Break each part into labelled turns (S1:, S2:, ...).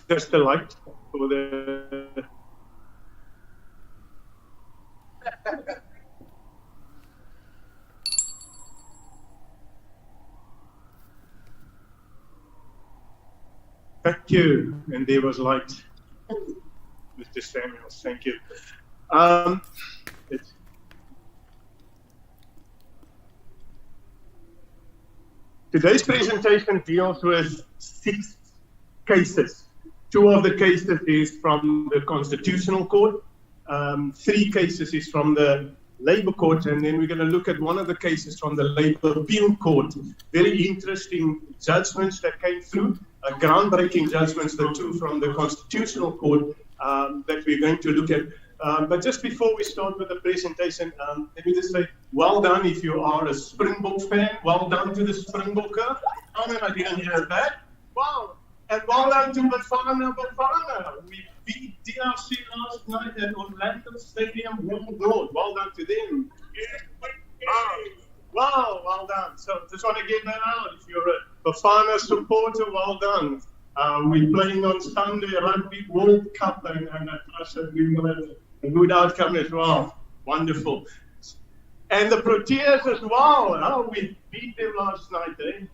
S1: just a light for the. Thank you. And there was light. Mr. Samuels, thank you. Today's presentation deals with 6 cases. 2 of the cases is from the Constitutional Court, 3 cases is from the Labour Court, and then we're going to look at one of the cases from the Labour Appeal Court. Very interesting judgments that came through, groundbreaking judgments, the 2 from the Constitutional Court that we're going to look at. But just before we start with the presentation, let me just say, well done if you are a Springbok fan. Well done to the Springbokker. I didn't hear that. Wow. And well done to Bafana. We beat DRC last night at Orlando Stadium. Well done to them. Wow, well done. So just want to get that out. If you're a Bafana supporter, well done. We're playing on Sunday, Rugby World Cup, and I trust that we will have a good outcome as well. Wonderful. And the Proteas as well. Oh, we beat them last night, eh?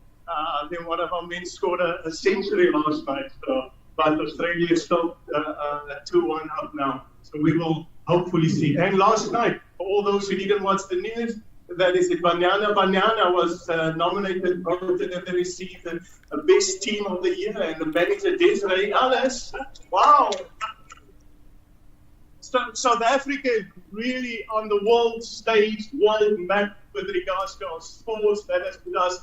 S1: Then one of our men scored a century last night. So, but Australia is still 2-1 up now. So we will hopefully see. And last night, for all those who didn't watch the news, that is it. Banyana was nominated, voted, and they received the best team of the year. And the manager, Desiree Ellis. Wow. So South Africa is really on the world stage, world map with regards to our sports. That has put us.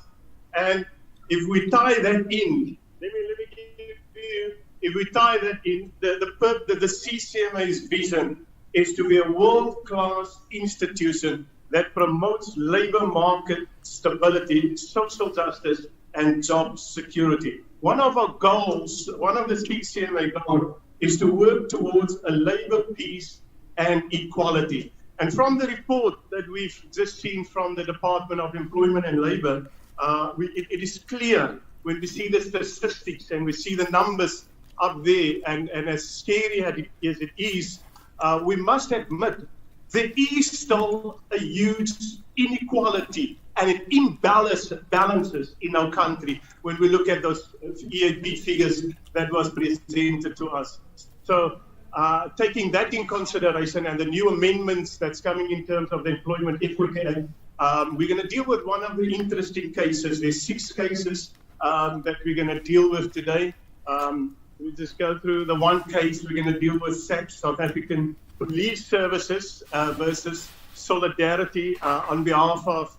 S1: And if we tie that in, let me give you. If we tie that in, the CCMA's vision is to be a world-class institution that promotes labor market stability, social justice, and job security. One of our goals, one of the CCMA goals, is to work towards a labor peace and equality. And from the report that we've just seen from the Department of Employment and Labor, it is clear when we see the statistics and we see the numbers up there, and as scary as it is, we must admit there is still a huge inequality and an imbalances in our country when we look at those EAP figures that was presented to us. So taking that in consideration and the new amendments that's coming in terms of the Employment Equity Act, we're going to deal with one of the interesting cases. There's 6 cases that we're going to deal with today. We'll just go through the one case. We're going to deal with SAPS, South African Police Services versus Solidarity on behalf of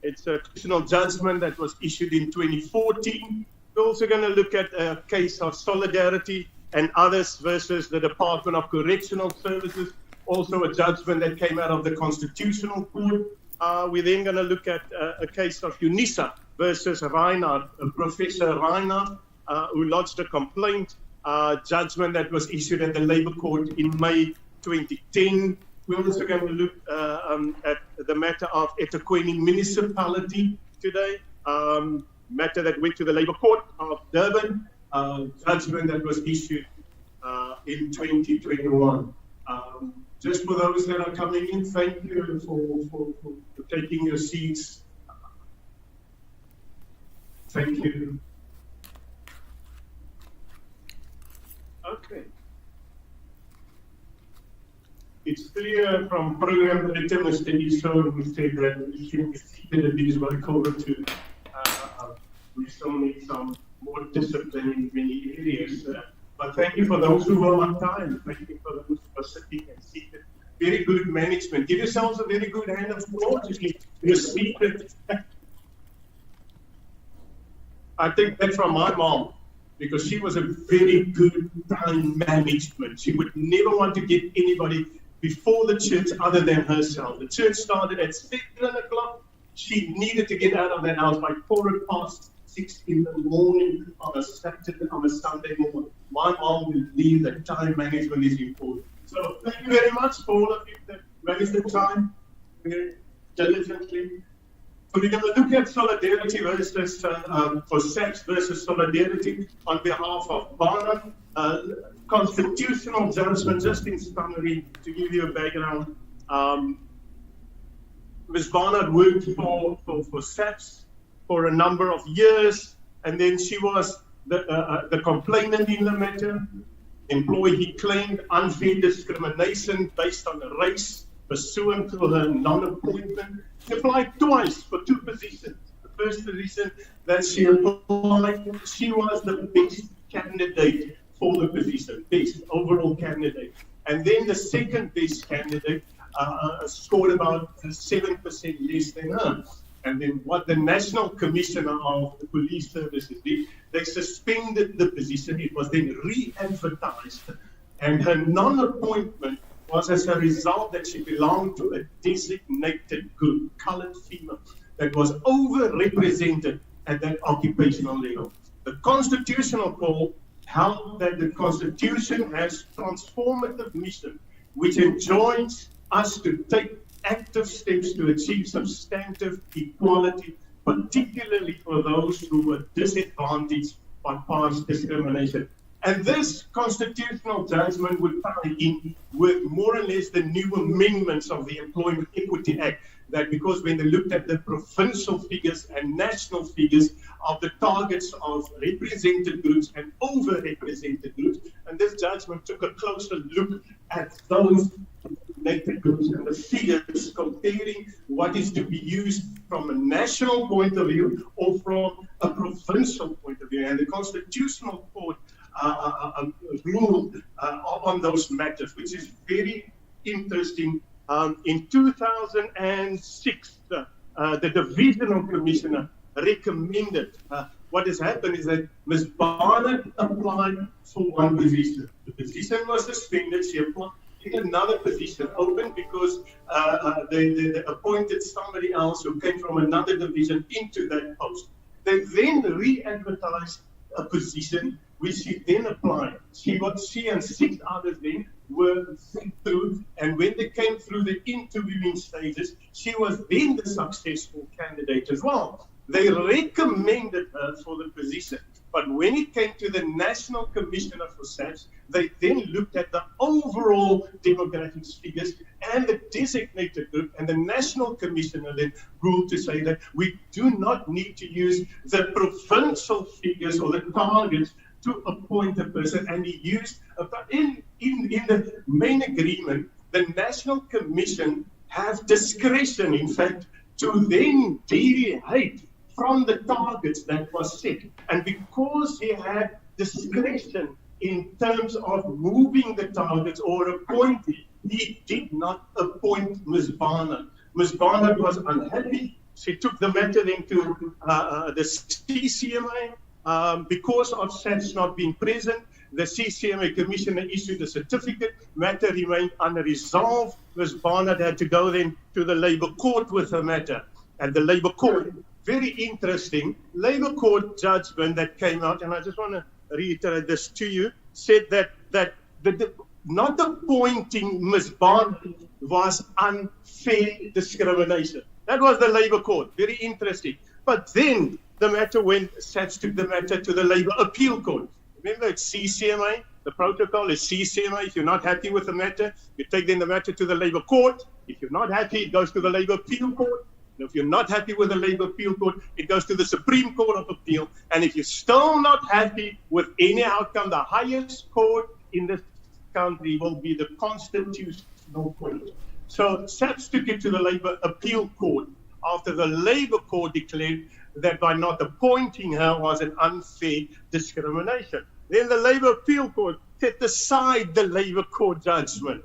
S1: it's a constitutional judgment that was issued in 2014. We're also going to look at a case of Solidarity and others versus the Department of Correctional Services, also a judgment that came out of the Constitutional Court. We're then going to look at a case of UNISA versus Reinhardt, Professor Reinhardt, who lodged a complaint, judgment that was issued at the Labour Court in May 2010. We're also going to look at the matter of eThekwini Municipality today, matter that went to the Labour Court of Durban, judgment that was issued in 2021. Just for those that are coming in, thank you for taking your seats. Thank you. Okay. It's clear from program director Mr. Iso, who said that we should be seated at these very covered to we still need some more discipline in many areas. But thank you for those who were on time. Thank you for those who are sitting and seated. Very good management. Give yourselves a very good hand of applause if you're seated. I take that from my mom, because she was a very good time management. She would never want to get anybody before the church other than herself. The church started at 7 o'clock. She needed to get out of that house by 6:15 in the morning on a Saturday, on a Sunday morning. My mom will believe that time management is important. So thank you very much for all of you that managed the time very diligently. we're going to look at solidarity versus, for SAPS versus solidarity on behalf of Barnard. Constitutional judgment, just in summary, to give you a background. Ms. Barnard worked for SAPS for a number of years, and then she was the complainant in the matter. Employee claimed unfair discrimination based on race pursuant to her non-appointment. She applied twice for 2 positions. The first position that she applied, she was the best candidate for the position, best overall candidate. And then the second best candidate scored about 7% less than her. And then what the National Commissioner of the Police Services did, they suspended the position. It was then re-advertised. And her non-appointment was as a result that she belonged to a designated group, colored female, that was overrepresented at that occupational level. The Constitutional Court held that the Constitution has transformative mission, which enjoins us to take active steps to achieve substantive equality, particularly for those who were disadvantaged by past discrimination. And this constitutional judgment would tie in with more or less the new amendments of the Employment Equity Act, that because when they looked at the provincial figures and national figures of the targets of represented groups and overrepresented groups, and this judgment took a closer look at those designated groups and the figures, comparing what is to be used from a national point of view or from a provincial point of view. And the Constitutional Court ruled on those matters, which is very interesting. In 2006, the Divisional Commissioner recommended, what has happened is that Ms. Barnard applied for one position. The position was suspended. She applied in another position open because they appointed somebody else who came from another division into that post. They then re-advertised a position which she then applied. She and 6 others then were sent through, and when they came through the interviewing stages, she was then the successful candidate as well. They recommended her for the position, but when it came to the National Commissioner for SAPS, they then looked at the overall demographics figures and the designated group, and the National Commissioner then ruled to say that we do not need to use the provincial figures or the targets to appoint a person, and he used in the main agreement, the National Commission has discretion, in fact, to then deviate from the targets that was set. And because he had discretion in terms of moving the targets or appointing, he did not appoint Ms. Barnard. Ms. Barnard was unhappy. She took the matter then to the CCMA. Because of SAPS not being present, the CCMA Commissioner issued a certificate. Matter remained unresolved. Ms. Barnard had to go then to the Labour Court with her matter. And the Labour Court, very interesting, Labour Court judgment that came out, and I just want to reiterate this to you, said that not appointing Ms. Barnard was unfair discrimination. That was the Labour Court, very interesting. But then the matter went, SAPS took the matter to the Labour Appeal Court. Remember, it's CCMA. The protocol is CCMA. If you're not happy with the matter, you take then the matter to the Labour Court. If you're not happy, it goes to the Labour Appeal Court. And if you're not happy with the Labour Appeal Court, it goes to the Supreme Court of Appeal. And if you're still not happy with any outcome, the highest court in this country will be the Constitutional Court. So SAPS took it to the Labour Appeal Court after the Labour Court declared that by not appointing her was an unfair discrimination. Then the Labour Appeal Court set aside the Labour Court judgment,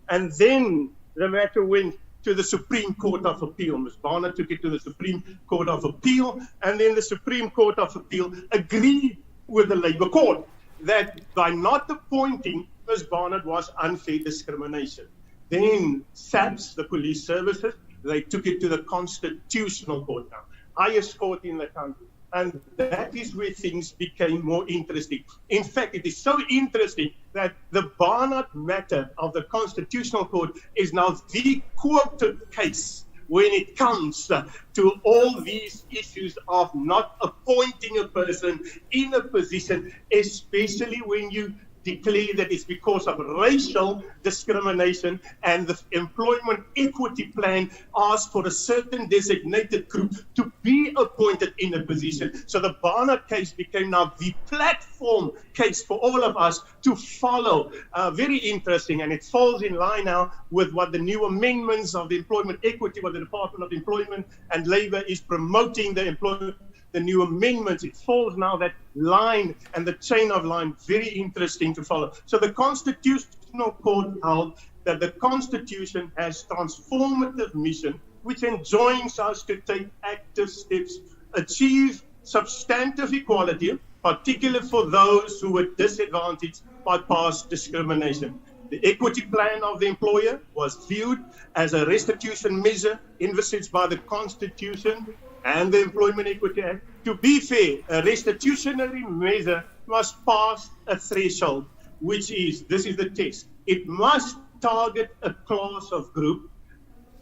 S1: and then the matter went to the Supreme Court of Appeal. Ms. Barnard took it to the Supreme Court of Appeal, and then the Supreme Court of Appeal agreed with the Labour Court that by not appointing Ms. Barnard was unfair discrimination. Then SAPS, the police services, they took it to the Constitutional Court now, highest court in the country. And that is where things became more interesting. In fact, it is so interesting that the Barnard matter of the Constitutional Court is now the quoted case when it comes to all these issues of not appointing a person in a position, especially when you declare that it's because of racial discrimination, and the employment equity plan asks for a certain designated group to be appointed in a position. So the Barnard case became now the platform case for all of us to follow. Very interesting, and it falls in line now with what the new amendments of the employment equity, what the Department of Employment and Labor is promoting the new amendments. It falls now that line and the chain of line, very interesting to follow. So the Constitutional Court held that the Constitution has transformative mission, which enjoins us to take active steps, achieve substantive equality, particularly for those who were disadvantaged by past discrimination. The equity plan of the employer was viewed as a restitution measure envisaged by the Constitution and the Employment Equity Act. To be fair, a restitutionary measure must pass a threshold, which is, this is the test, it must target a class of group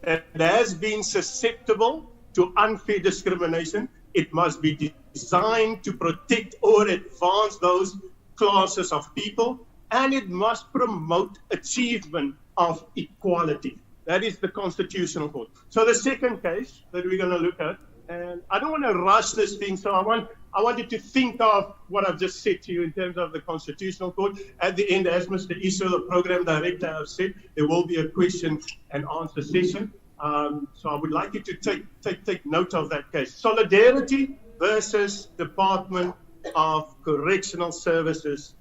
S1: that has been susceptible to unfair discrimination. It must be designed to protect or advance those classes of people, and it must promote achievement of equality. That is the Constitutional Court. So the second case that we're going to look at, and I don't want to rush this thing, so I want you to think of what I've just said to you in terms of the Constitutional Court. At the end, as Mr. Isra, the Program Director, has said, there will be a question and answer session. So I would like you to take note of that case. Solidarity versus Department of Correctional Services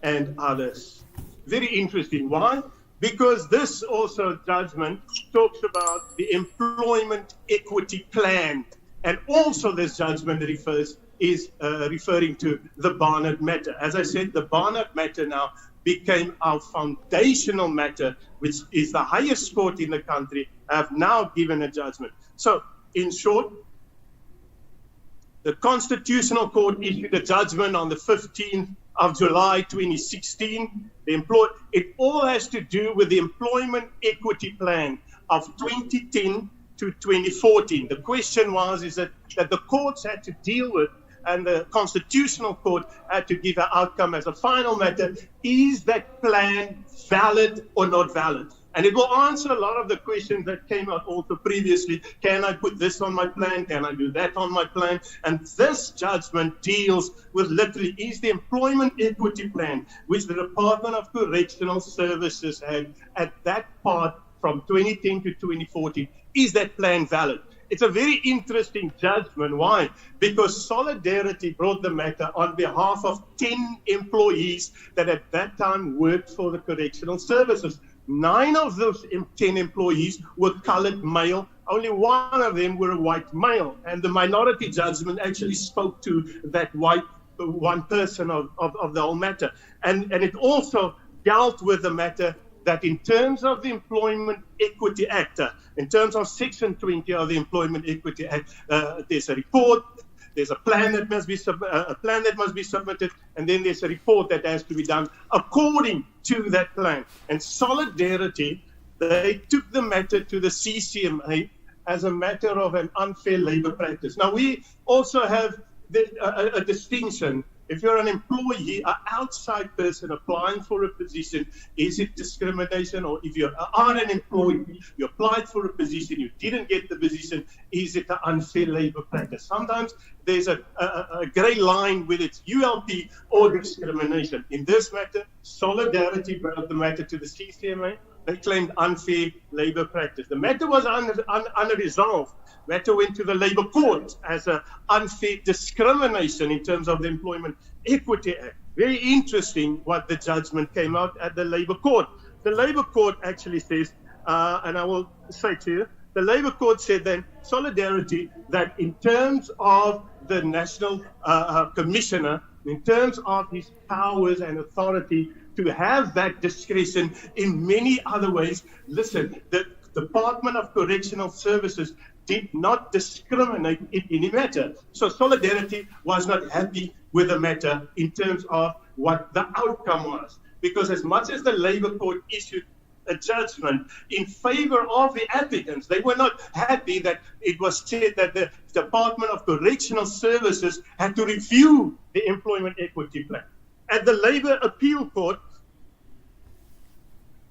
S1: and others. Very interesting. Why? Because this also judgment talks about the employment equity plan, and also this judgment is referring to the Barnard matter. As I said, the Barnard matter now became our foundational matter, which is the highest court in the country, have now given a judgment. So, in short, the Constitutional Court issued a judgment on the 15th of July 2016. It all has to do with the employment equity plan of 2010 to 2014. The question is that the courts had to deal with, and the Constitutional Court had to give an outcome as a final matter. Is that plan valid or not valid? And it will answer a lot of the questions that came out also previously. Can I put this on my plan? Can I do that on my plan? And this judgment deals with literally, is the employment equity plan, which the Department of Correctional Services had at that part from 2010 to 2014, is that plan valid? It's a very interesting judgment. Why? Because Solidarity brought the matter on behalf of 10 employees that at that time worked for the Correctional Services. 9 of those 10 employees were colored male. Only 1 of them were a white male. And the minority judgment actually spoke to that white one person of the whole matter. And it also dealt with the matter that in terms of the Employment Equity Act, in terms of Section 20 of the Employment Equity Act, there's a report, there's a plan that must be submitted, and then there's a report that has to be done according to that plan. And Solidarity, they took the matter to the CCMA as a matter of an unfair labor practice. Now, we also have a distinction. If you're an employee, an outside person applying for a position, is it discrimination? Or if you are an employee, you applied for a position, you didn't get the position, is it an unfair labor practice? Sometimes there's a gray line with its ULP or discrimination. In this matter, Solidarity brought the matter to the CCMA. They claimed unfair labor practice. The matter was unresolved. Matter went to the Labour Court as an unfair discrimination in terms of the Employment Equity Act. Very interesting what the judgment came out at the Labour Court. The Labour Court actually says, and I will say to you, the Labour Court said then, Solidarity, that in terms of the National Commissioner, in terms of his powers and authority to have that discretion in many other ways, listen, the Department of Correctional Services did not discriminate in any matter. So Solidarity was not happy with the matter in terms of what the outcome was. Because as much as the Labour Court issued a judgment in favor of the applicants. They were not happy that it was said that the Department of Correctional Services had to review the employment equity plan. And the Labour Appeal Court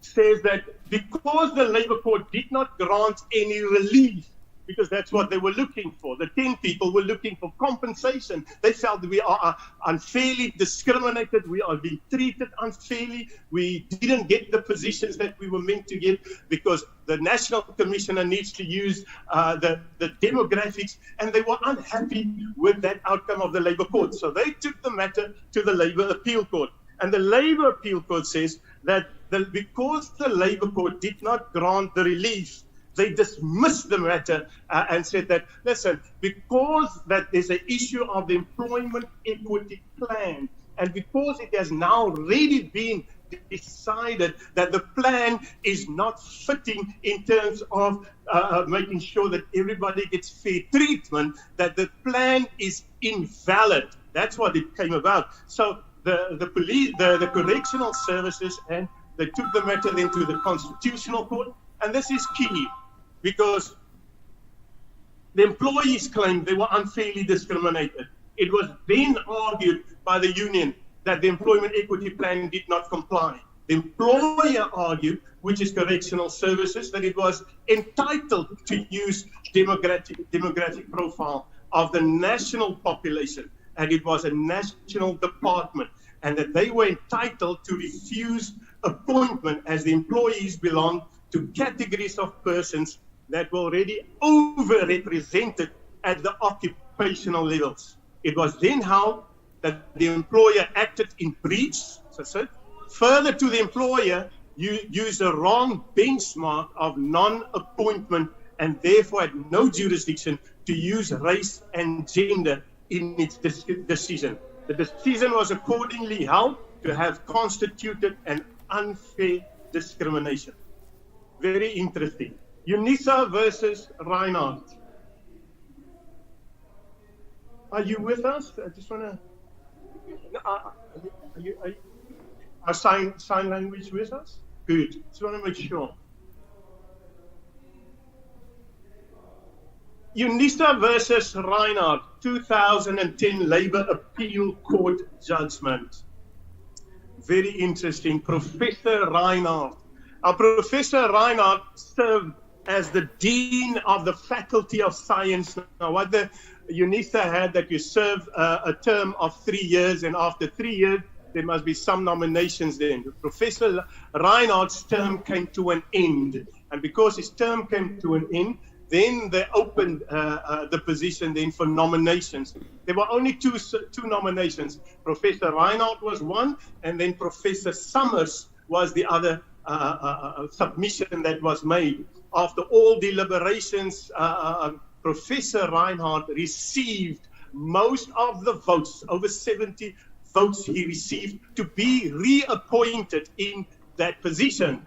S1: says that because the Labour Court did not grant any relief, because that's what they were looking for. The 10 people were looking for compensation. They felt we are unfairly discriminated. We are being treated unfairly. We didn't get the positions that we were meant to get because the National Commissioner needs to use the demographics, and they were unhappy with that outcome of the Labour Court. So they took the matter to the Labour Appeal Court. And the Labour Appeal Court says that because the Labour Court did not grant the relief, they dismissed the matter and said that, listen, because that there's an issue of the employment equity plan, and because it has now already been decided that the plan is not fitting in terms of making sure that everybody gets fair treatment, that the plan is invalid. That's what it came about. So the police, the correctional services, and they took the matter then to the Constitutional Court, and this is key. Because the employees claimed they were unfairly discriminated. It was then argued by the union that the employment equity plan did not comply. The employer argued, which is correctional services, that it was entitled to use demographic profile of the national population, and it was a national department, and that they were entitled to refuse appointment as the employees belong to categories of persons that were already overrepresented at the occupational levels. It was then held that the employer acted in breach, further to the employer, used a wrong benchmark of non-appointment and therefore had no jurisdiction to use race and gender in its decision. The decision was accordingly held to have constituted an unfair discrimination. Very interesting. UNISA versus Reinhardt. Are you with us? I just want to... Are sign language with us? Good. Just want to make sure. UNISA versus Reinhardt, 2010 Labour Appeal Court judgment. Very interesting. Professor Reinhardt. Professor Reinhardt served as the Dean of the Faculty of Science. Now, what the UNISA had, that you serve a term of 3 years, and after 3 years, there must be some nominations then. Professor Reinhardt's term came to an end. And because his term came to an end, then they opened the position then for nominations. There were only two nominations. Professor Reinhardt was one, and then Professor Summers was the other submission that was made. After all deliberations, Professor Reinhardt received most of the votes, over 70 votes he received to be reappointed in that position.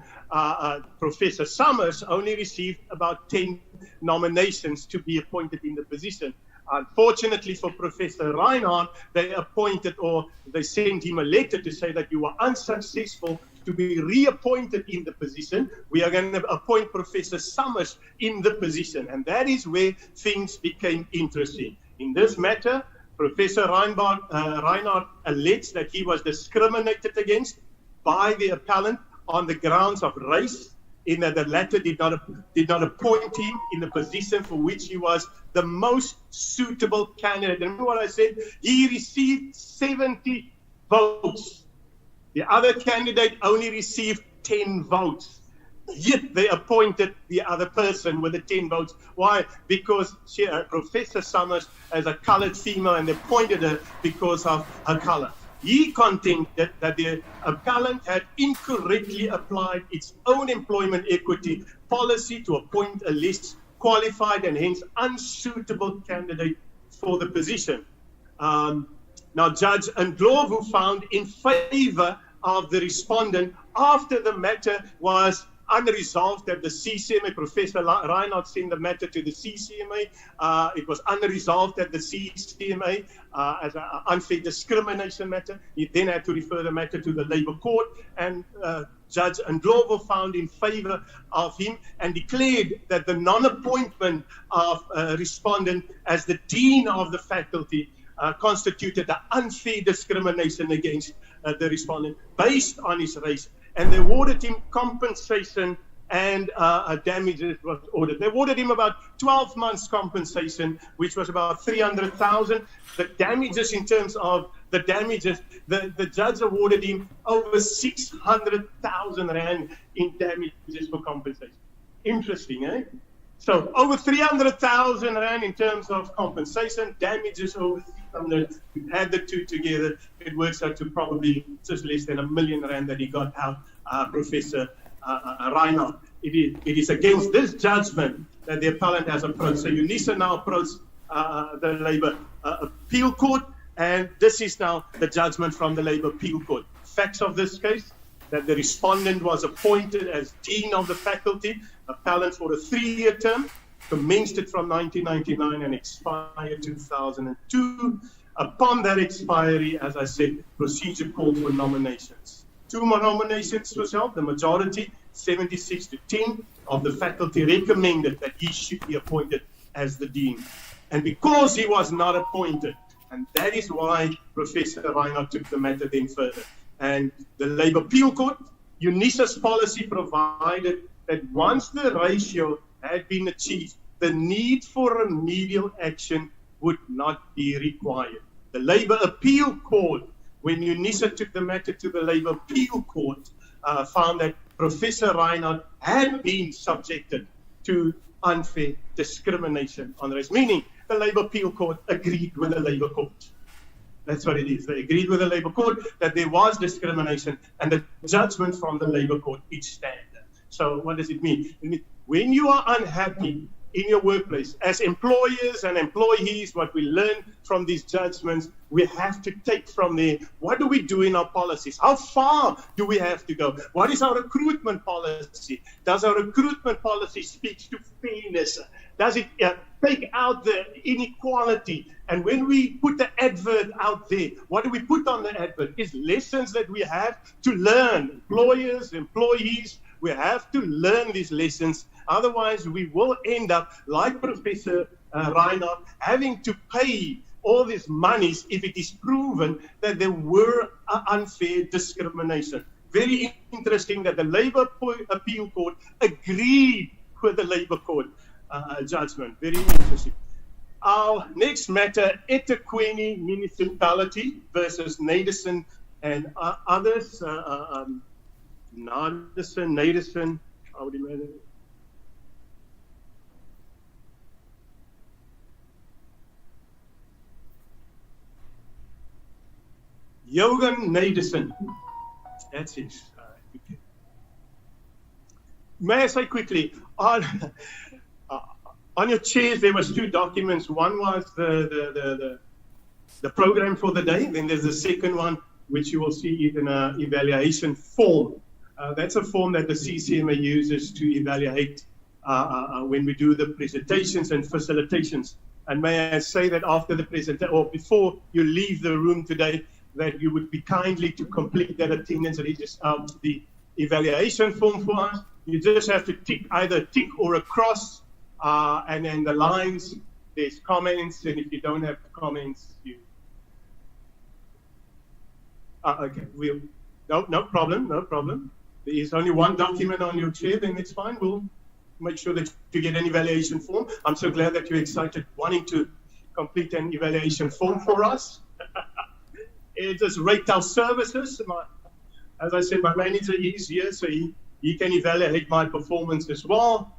S1: Professor Summers only received about 10 nominations to be appointed in the position. Unfortunately for Professor Reinhardt, they appointed, or they sent him a letter to say that you were unsuccessful to be reappointed in the position. We are going to appoint Professor Summers in the position. And that is where things became interesting. In this matter, Professor Reinhardt alleged that he was discriminated against by the appellant on the grounds of race, in that the latter did not appoint him in the position for which he was the most suitable candidate. Remember what I said? He received 70 votes. The other candidate only received 10 votes. Yet they appointed the other person with the 10 votes. Why? Because Professor Summers is a colored female, and they appointed her because of her color. He contended that the appellant had incorrectly applied its own employment equity policy to appoint a less qualified and hence unsuitable candidate for the position. Now, Judge Ndlovu found in favor of the respondent after the matter was unresolved at the CCMA. Professor Reinhardt sent the matter to the CCMA. It was unresolved at the CCMA as an unfair discrimination matter. He then had to refer the matter to the Labour Court, and Judge Ndlovu found in favor of him and declared that the non-appointment of respondent as the dean of the faculty constituted an unfair discrimination against the respondent based on his race. And they awarded him compensation and damages was ordered. They awarded him about 12 months compensation, which was about 300,000. The damages, in terms of the damages, the judge awarded him over 600,000 rand in damages for compensation. Interesting, eh? So over 300,000 rand in terms of compensation, damages over 600. Add the two together, it works out to probably just less than 1 million rand that he got out, Professor Reinhardt. It is against this judgment that the appellant has approached. So UNISA now approached the Labour Appeal Court, and this is now the judgment from the Labour Appeal Court. Facts of this case: that the respondent was appointed as dean of the faculty, appellant for a 3-year term, commenced it from 1999 and expired 2002. Upon that expiry, as I said, procedure called for nominations. 2 more nominations was held. The majority, 76-10, of the faculty recommended that he should be appointed as the dean. And because he was not appointed, and that is why Professor Reinhardt took the matter then further. And the Labour Appeal Court, UNISA's policy provided that once the ratio had been achieved, the need for remedial action would not be required. The Labour Appeal Court, when UNISA took the matter to the Labour Appeal Court, found that Professor Reinhardt had been subjected to unfair discrimination on race, meaning the Labour Appeal Court agreed with the Labour Court. That's what it is. They agreed with the Labour Court that there was discrimination, and the judgment from the Labour Court is standard. So what does it mean? It means when you are unhappy in your workplace, as employers and employees, what we learn from these judgments, we have to take from there, what do we do in our policies? How far do we have to go? What is our recruitment policy? Does our recruitment policy speak to fairness? Does it take out the inequality? And when we put the advert out there, what do we put on the advert? It's lessons that we have to learn. Employers, employees, we have to learn these lessons. Otherwise, we will end up, like Professor Reinhardt, having to pay all these monies if it is proven that there were unfair discrimination. Very interesting that the Labour Appeal Court agreed with the Labour Court judgment. Very interesting. Our next matter, eThekwini Municipality versus Naderson and others. Naderson, how would you imagine? Johan Naderson. That's it. Okay. May I say quickly, on your chairs there was 2 documents. One was the program for the day. Then there's the second one, which you will see in an evaluation form. That's a form that the CCMA uses to evaluate when we do the presentations and facilitations. And may I say that after the presentation, or before you leave the room today, that you would be kindly to complete that attendance register, the evaluation form for us. You just have to tick either a tick or a cross, and then the lines, there's comments, and if you don't have comments, you... okay, no problem. There is only one document on your chair, then it's fine. We'll make sure that you get an evaluation form. I'm so glad that you're excited, wanting to complete an evaluation form for us. It is Retail Services. As I said, my manager is here, so he can evaluate my performance as well.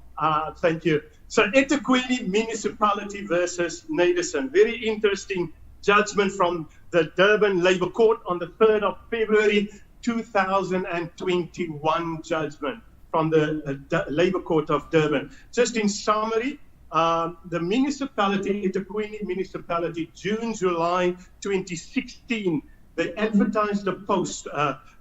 S1: Thank you. So eThekwini Municipality versus Naderson. Very interesting judgment from the Durban Labour Court on the 3rd of February 2021 judgment from the Labour Court of Durban. Just in summary, the municipality, eThekwini Municipality, June, July 2016, they advertised a post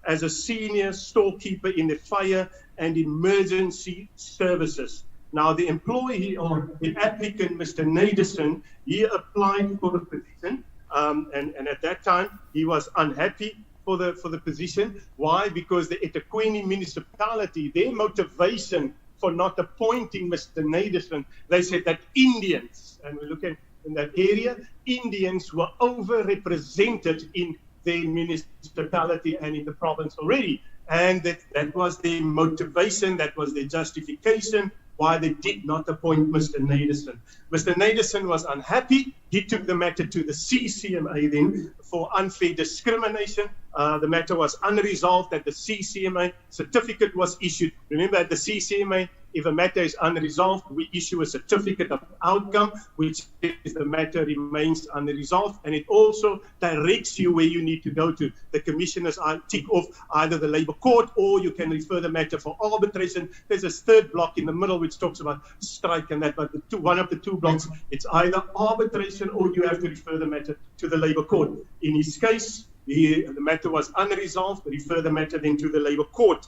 S1: as a senior storekeeper in the fire and Emergency Services. Now, the employee or the applicant, Mr. Naderson, he applied for the position, and at that time he was unhappy for the position. Why? Because the eThekwini municipality, their motivation for not appointing Mr. Naderson, they said that Indians, and we're looking in that area, Indians were overrepresented in their municipality and in the province already. And that was their motivation, that was their justification why they did not appoint Mr. Naderson. Mr. Naderson was unhappy. He took the matter to the CCMA then for unfair discrimination. The matter was unresolved at the CCMA. Certificate was issued. Remember, at the CCMA, if a matter is unresolved, we issue a certificate of outcome, which is the matter remains unresolved, and it also directs you where you need to go to. The commissioners tick off either the labor court, or you can refer the matter for arbitration. There's a third block in the middle which talks about strike and that, but one of the two blocks, it's either arbitration or you have to refer the matter to the labor court. In his case, the matter was unresolved. Refer the matter then to the labor court,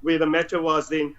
S1: where the matter was then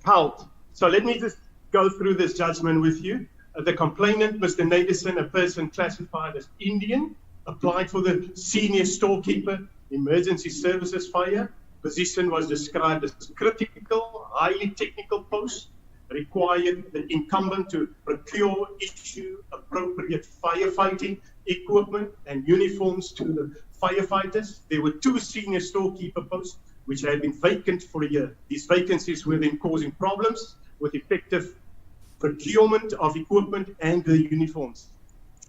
S1: held. So let me just go through this judgment with you. The complainant, Mr. Naderson, a person classified as Indian, applied for the senior storekeeper, emergency services fire. Position was described as critical, highly technical post, required the incumbent to procure, issue appropriate firefighting equipment and uniforms to the firefighters. There were 2 senior storekeeper posts which had been vacant for a year. These vacancies were then causing problems with effective procurement of equipment and the uniforms.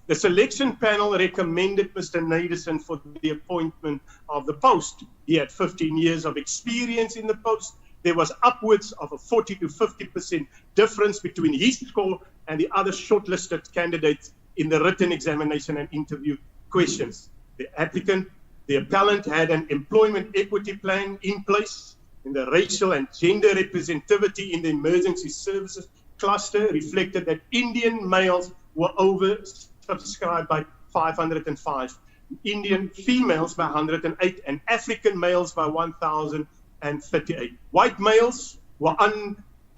S1: The selection panel recommended Mr. Naderson for the appointment of the post. He had 15 years of experience in the post. There was upwards of a 40 to 50% difference between his score and the other shortlisted candidates in the written examination and interview questions. The appellant had an employment equity plan in place, and the racial and gender representativity in the emergency services cluster reflected that Indian males were oversubscribed by 505, Indian females by 108, and African males by 1,038. White males were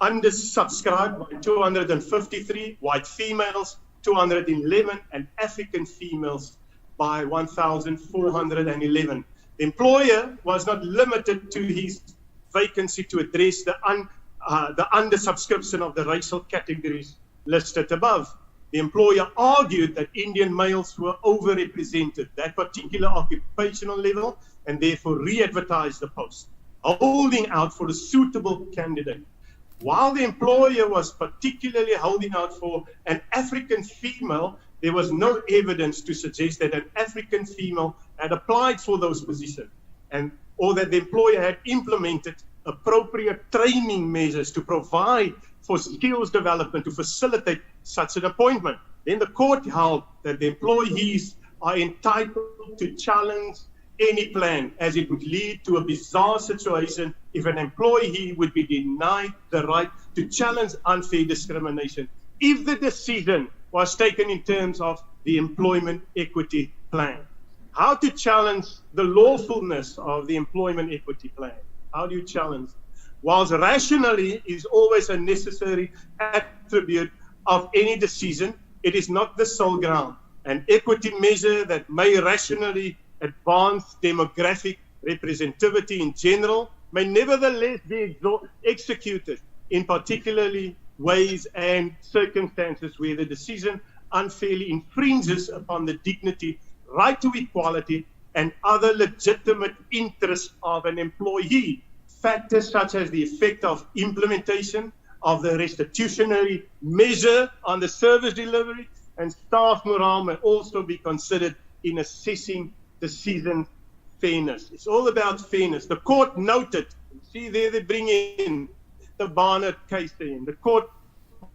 S1: undersubscribed by 253, white females 211, and African females by 1,411. The employer was not limited to his vacancy to address the undersubscription of the racial categories listed above. The employer argued that Indian males were overrepresented, that particular occupational level, and therefore re-advertised the post, holding out for a suitable candidate. While the employer was particularly holding out for an African female, there was no evidence to suggest that an African female had applied for those positions, or that the employer had implemented appropriate training measures to provide for skills development to facilitate such an appointment. Then the court held that the employees are entitled to challenge any plan, as it would lead to a bizarre situation if an employee would be denied the right to challenge unfair discrimination if the decision was taken in terms of the employment equity plan. How to challenge the lawfulness of the employment equity plan? How do you challenge? Whilst rationally is always a necessary attribute of any decision, it is not the sole ground. An equity measure that may rationally advance demographic representativity in general may nevertheless be executed in particularly ways and circumstances where the decision unfairly infringes upon the dignity, right to equality, and other legitimate interests of an employee. Factors such as the effect of implementation of the restitutionary measure on the service delivery and staff morale may also be considered in assessing decision fairness. It's all about fairness. The court noted, see there they bring in the Barnett case in. The court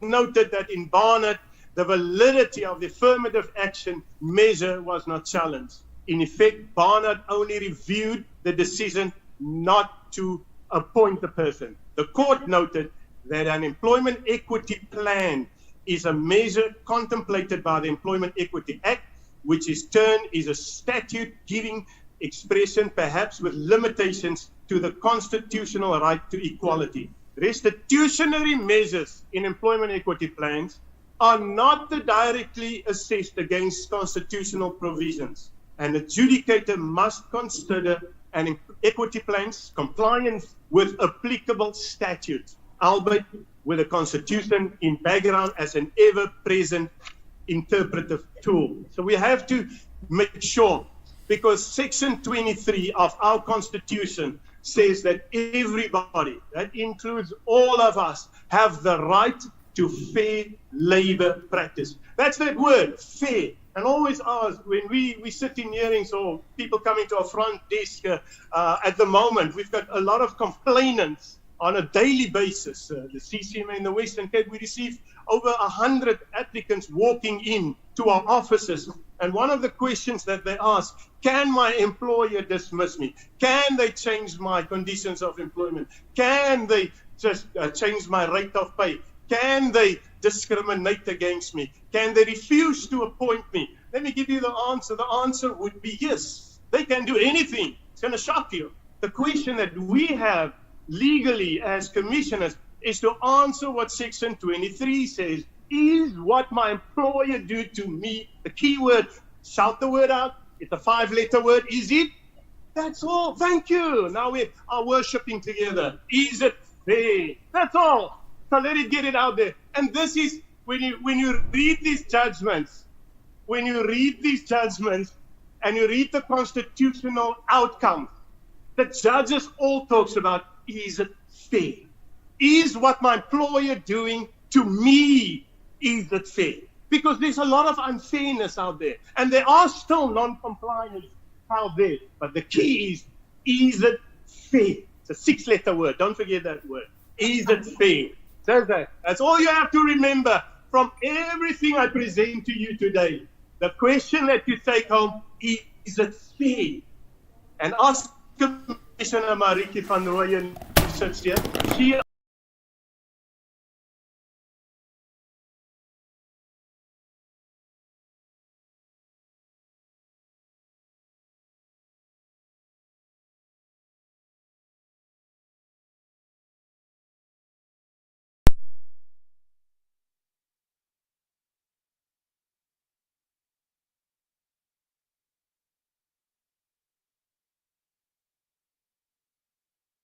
S1: noted that in Barnett, the validity of the affirmative action measure was not challenged. In effect, Barnett only reviewed the decision not to appoint the person. The court noted that an employment equity plan is a measure contemplated by the Employment Equity Act, which is a statute giving expression, perhaps with limitations, to the constitutional right to equality. Restitutionary measures in employment equity plans are not directly assessed against constitutional provisions. An adjudicator must consider an equity plan's compliance with applicable statutes, albeit with the Constitution in background as an ever-present interpretive tool. So we have to make sure, because Section 23 of our Constitution says that everybody, that includes all of us, have the right to fair labor practice. That's that word, fair. And always ask, when we sit in hearings or people coming to our front desk at the moment, we've got a lot of complainants on a daily basis. The CCMA in the Western Cape, we receive over 100 applicants walking in to our offices. And one of the questions that they ask, can my employer dismiss me? Can they change my conditions of employment? Can they just change my rate of pay? Can they discriminate against me? Can they refuse to appoint me? Let me give you the answer. The answer would be yes. They can do anything. It's going to shock you. The question that we have legally as commissioners is to answer what Section 23 says. Is what my employer do to me, the key word, shout the word out. It's a 5-letter word. Is it? That's all. Thank you. Now we are worshiping together. Is it fair? That's all. So let it get it out there. And this is, when you read these judgments, and you read the constitutional outcome, the judges all talks about, is it fair? Is what my employer doing to me, is it fair? Because there's a lot of unfairness out there. And there are still non-compliance out there. But the key is it fair? It's a 6-letter word. Don't forget that word. Is it fair? That's all you have to remember from everything I present to you today. The question that you take home, is it fair? And ask Commissioner Mariki van Rooyen, who sits here. She